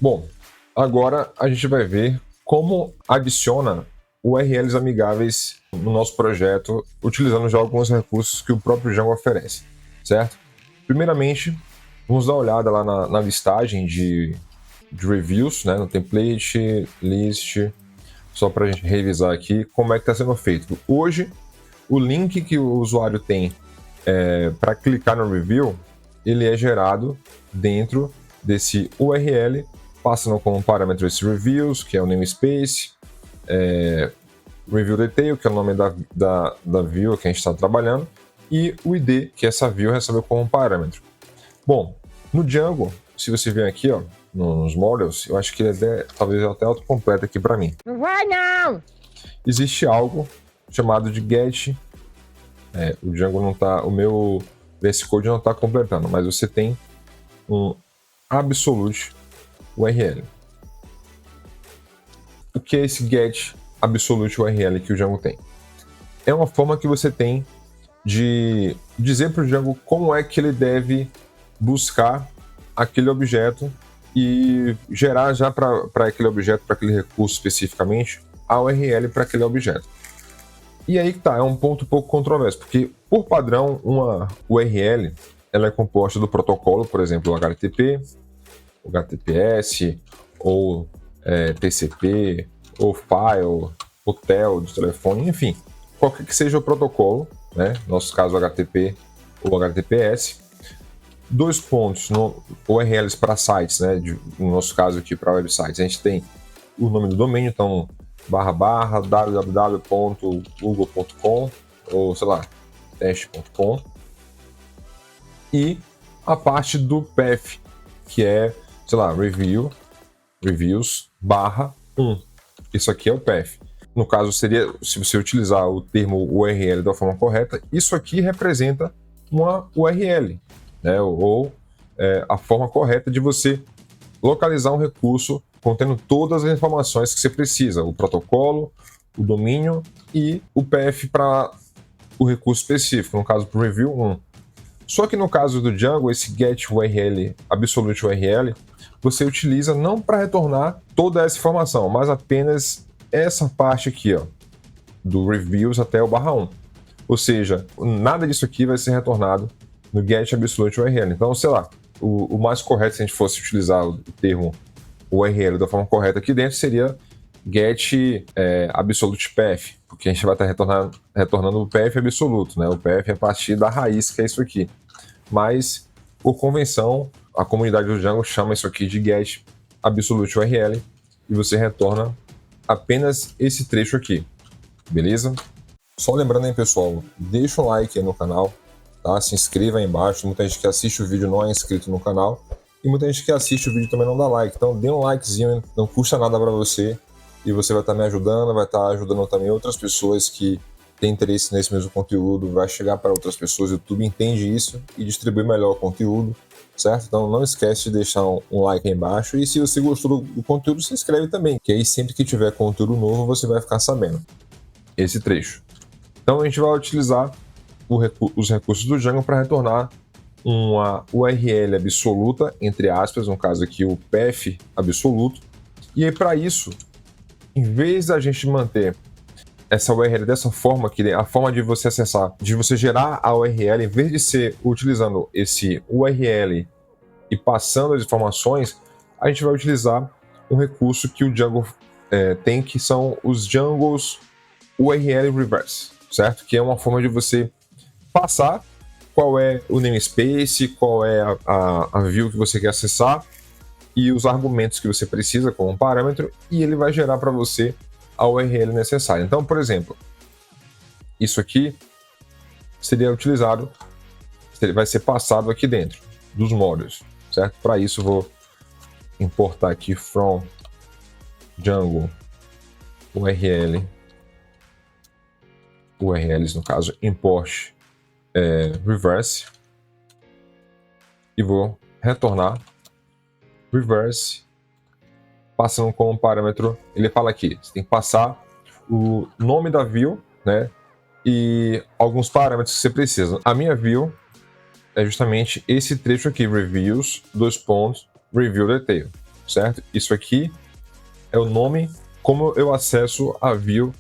Bom, agora a gente vai ver como adiciona URLs amigáveis no nosso projeto, utilizando já alguns recursos que o próprio Django oferece, certo? Primeiramente, vamos dar uma olhada lá na listagem de reviews, né, no template, list, só para a gente revisar aqui como é que está sendo feito. Hoje, o link que o usuário tem para clicar no review, ele é gerado dentro desse URL, passando como parâmetro esse reviews, que é o namespace, review detail, que é o nome da view que a gente está trabalhando, e o ID, que essa view recebeu como parâmetro. Bom, no Django, se você vier aqui, ó, nos models, eu acho que ele talvez até autocompleta aqui para mim. Não vai não! Existe algo chamado de get. O Django não tá, o meu VS Code não está completando, mas você tem um absolute URL. O que é esse get absolute URL que o Django tem? É uma forma que você tem de dizer para o Django como é que ele deve buscar aquele objeto e gerar já para aquele objeto, para aquele recurso especificamente, a URL para aquele objeto. E aí que tá, é um ponto um pouco controverso, porque por padrão uma URL ela é composta do protocolo, por exemplo, o HTTP, o HTTPS, ou TCP, ou file, hotel de telefone, enfim, qualquer que seja o protocolo, né? No nosso caso HTTP ou HTTPS, dois pontos, URLs para sites, né? No nosso caso aqui para websites, a gente tem o nome do domínio, então www.google.com ou sei lá, teste.com, e a parte do path, que é, sei lá, reviews /1. Isso aqui é o path. No caso, seria, se você utilizar o termo URL da forma correta, isso aqui representa uma URL, né? Ou a forma correta de você localizar um recurso contendo todas as informações que você precisa, o protocolo, o domínio e o path para o recurso específico, no caso para o review 1. Só que no caso do Django, esse get URL, absolute URL, você utiliza não para retornar toda essa informação, mas apenas essa parte aqui, ó, do reviews até o /1. Ou seja, nada disso aqui vai ser retornado no get absolute URL. Então, sei lá, o mais correto, se a gente fosse utilizar o termo URL da forma correta aqui dentro, seria get absolute path, porque a gente vai estar retornando o path absoluto, né? O path é a partir da raiz, que é isso aqui. Mas, por convenção, a comunidade do Django chama isso aqui de get absolute URL e você retorna apenas esse trecho aqui, beleza? Só lembrando aí, pessoal, deixa um like aí no canal, tá? Se inscreva aí embaixo. Muita gente que assiste o vídeo não é inscrito no canal e muita gente que assiste o vídeo também não dá like. Então dê um likezinho, não custa nada para você e você vai estar me ajudando, vai estar ajudando também outras pessoas que têm interesse nesse mesmo conteúdo, vai chegar para outras pessoas, o YouTube entende isso e distribui melhor o conteúdo, certo? Então não esquece de deixar um like aí embaixo e se você gostou do conteúdo, se inscreve também, que aí sempre que tiver conteúdo novo você vai ficar sabendo esse trecho. Então a gente vai utilizar os recursos do Django para retornar uma URL absoluta, entre aspas, no caso aqui o path absoluto. E aí para isso, em vez da gente manter essa URL dessa forma, que a forma de você acessar, de você gerar a URL, em vez de ser utilizando esse URL e passando as informações, a gente vai utilizar um recurso que o Django tem, que são os Django's URL Reverse, certo? Que é uma forma de você passar qual é o namespace, qual é a view que você quer acessar e os argumentos que você precisa como parâmetro, e ele vai gerar para você a URL necessária. Então, por exemplo, isso aqui seria utilizado, vai ser passado aqui dentro dos modules, certo? Para isso, vou importar aqui from Django URLs, no caso, import reverse, e vou retornar reverse, passando como parâmetro. Ele fala aqui, você tem que passar o nome da view, né, e alguns parâmetros que você precisa. A minha view é justamente esse trecho aqui, reviews, review detail. certo? Isso aqui é o nome, como eu acesso a view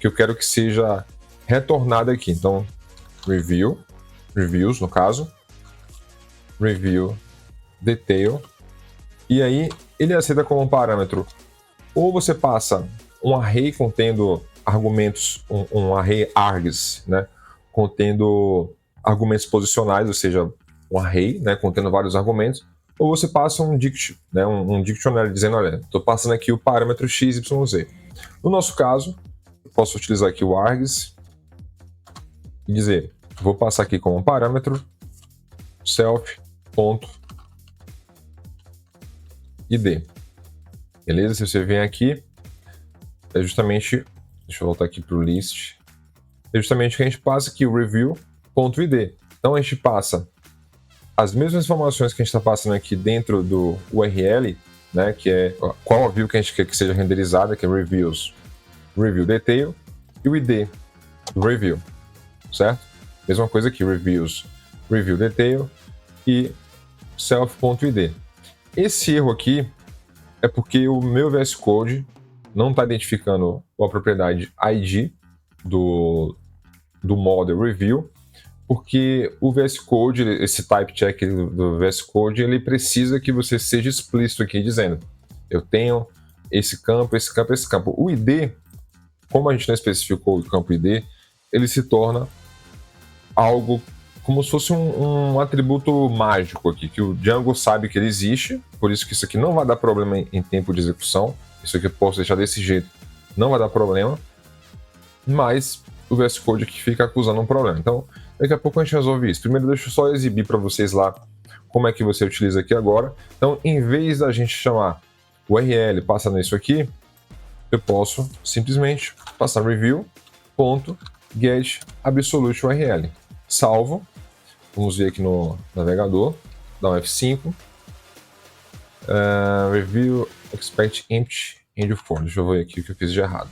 que eu quero que seja retornada aqui. Então, reviews no caso, review detail, e aí ele aceita como parâmetro, ou você passa um array contendo argumentos, um array args, né, contendo argumentos posicionais, ou seja, um array, né, contendo vários argumentos, ou você passa um né, um dictionary dizendo, olha, estou passando aqui o parâmetro x, y, z. No nosso caso, eu posso utilizar aqui o args e dizer, vou passar aqui como parâmetro self.id. Beleza? Se você vem aqui, é justamente, deixa eu voltar aqui para o list, é justamente que a gente passa aqui o review.id. Então a gente passa as mesmas informações que a gente está passando aqui dentro do URL, né, que é qual a view que a gente quer que seja renderizada, que é reviews, review detail, e o ID do review, certo? Mesma coisa aqui, reviews, review detail e self.id. Esse erro aqui é porque o meu VS Code não está identificando a propriedade ID do model review, porque o VS Code, esse type check do VS Code, ele precisa que você seja explícito aqui, dizendo, eu tenho esse campo, esse campo, esse campo. O ID, como a gente não especificou o campo ID, ele se torna algo como se fosse um atributo mágico aqui, que o Django sabe que ele existe, por isso que isso aqui não vai dar problema em tempo de execução. Isso aqui eu posso deixar desse jeito, não vai dar problema, mas o VS Code aqui fica acusando um problema. Então, daqui a pouco a gente resolve isso. Primeiro, deixa eu só exibir para vocês lá como é que você utiliza aqui agora. Então, em vez da gente chamar o URL passando isso aqui, eu posso simplesmente passar review.getAbsoluteURL. Salvo. Vamos ver aqui no navegador. Dá um F5. Review expect empty end for. Deixa eu ver aqui o que eu fiz de errado.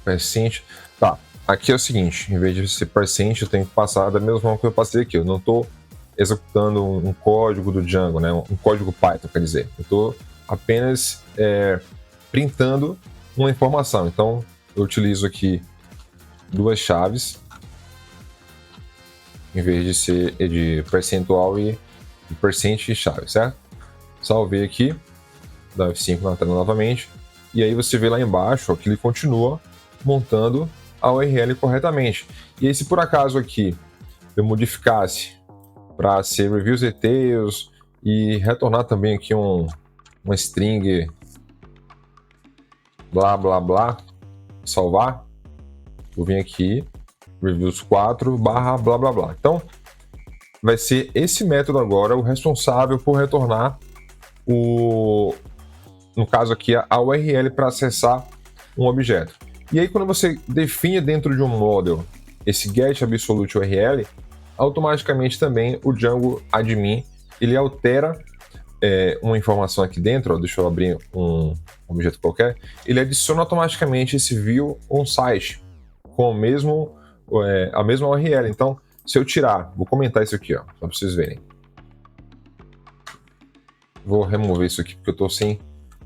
Percent. Tá. Aqui é o seguinte, em vez de ser percent, eu tenho que passar da mesma forma que eu passei aqui. Eu não estou executando um código do Django, né? Um código Python, quer dizer. Eu estou apenas printando uma informação. Então, eu utilizo aqui duas chaves, em vez de ser de percentual e percent e chave, certo? Salvei aqui, dá F5 na tela novamente, e aí você vê lá embaixo ó, que ele continua montando a URL corretamente. E aí, se por acaso aqui eu modificasse para ser reviews details e retornar também aqui uma string blá blá blá, salvar, vou vir aqui reviews 4 barra blá blá blá. Então vai ser esse método agora o responsável por retornar no caso aqui a URL para acessar um objeto. E aí, quando você define dentro de um model esse getAbsoluteURL, automaticamente também o Django admin ele altera uma informação aqui dentro. Ó, deixa eu abrir um objeto qualquer. Ele adiciona automaticamente esse view onSite com a mesma URL. Então, se eu tirar, vou comentar isso aqui, ó, só para vocês verem. Vou remover isso aqui porque eu estou sem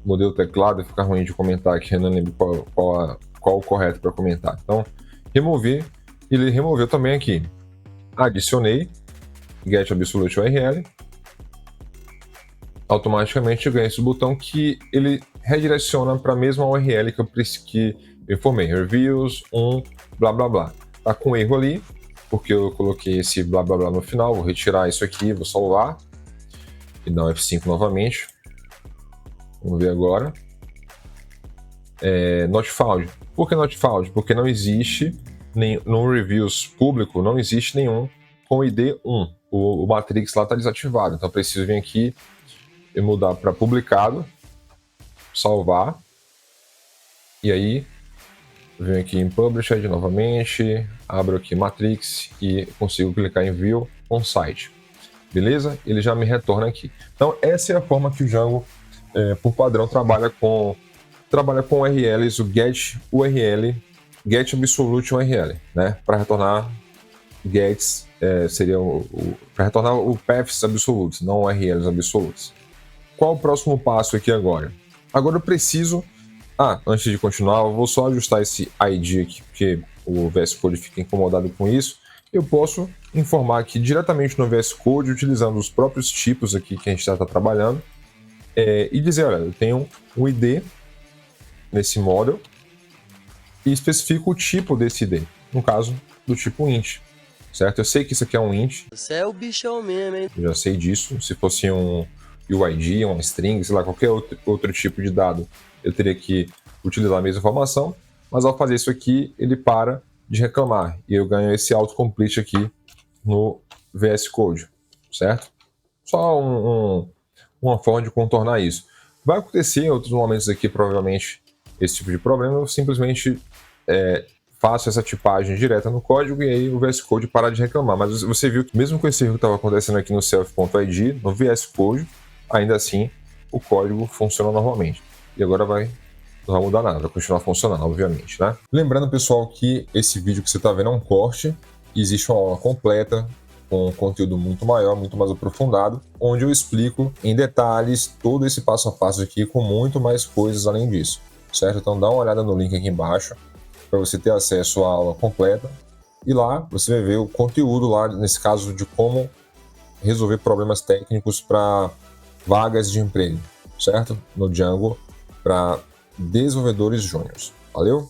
modelo teclado e fica ruim de comentar aqui, eu não lembro qual o correto para comentar. Então, removi, ele removeu também aqui. Adicionei getAbsoluteURL. Automaticamente eu ganho esse botão que ele redireciona para a mesma URL que eu informei. Reviews, blá blá blá. Tá com erro ali, porque eu coloquei esse blá blá blá no final. Vou retirar isso aqui, vou salvar. E dar um F5 novamente. Vamos ver agora. Not found. Por que not found? Porque não existe, no reviews público, não existe nenhum com ID 1. O matrix lá está desativado. Então, eu preciso vir aqui e mudar para publicado. Salvar. E aí, venho aqui em Published novamente. Abro aqui Matrix e consigo clicar em View onSite. Beleza? Ele já me retorna aqui. Então, essa é a forma que o Django, por padrão, trabalha com URLs, o get URL, getAbsoluteURL, né? Para retornar gets, seria para retornar o paths absolutes, não URLs absolutes. Qual o próximo passo aqui agora? Agora eu preciso... antes de continuar, eu vou só ajustar esse ID aqui, porque o VS Code fica incomodado com isso. Eu posso informar aqui diretamente no VS Code, utilizando os próprios tipos aqui que a gente já está trabalhando, e dizer, olha, eu tenho um ID nesse model e especifico o tipo desse ID, no caso do tipo int, certo? Eu sei que isso aqui é um int. Você é o bichão mesmo, hein? Eu já sei disso. Se fosse um UID, uma string, sei lá, qualquer outro tipo de dado, eu teria que utilizar a mesma informação, mas ao fazer isso aqui, ele para de reclamar e eu ganho esse autocomplete aqui no VS Code, certo? Só uma forma de contornar isso. Vai acontecer em outros momentos aqui, provavelmente, esse tipo de problema. Eu simplesmente faço essa tipagem direta no código e aí o VS Code para de reclamar. Mas você viu que mesmo com esse erro que estava acontecendo aqui no self.id, no VS Code, ainda assim o código funciona normalmente. E agora não vai mudar nada, vai continuar funcionando, obviamente, né? Lembrando, pessoal, que esse vídeo que você está vendo é um corte, existe uma aula completa com um conteúdo muito maior, muito mais aprofundado, onde eu explico em detalhes todo esse passo a passo aqui com muito mais coisas além disso, certo? Então dá uma olhada no link aqui embaixo para você ter acesso à aula completa e lá você vai ver o conteúdo lá, nesse caso, de como resolver problemas técnicos para vagas de emprego, certo? No Django para desenvolvedores júniores. Valeu?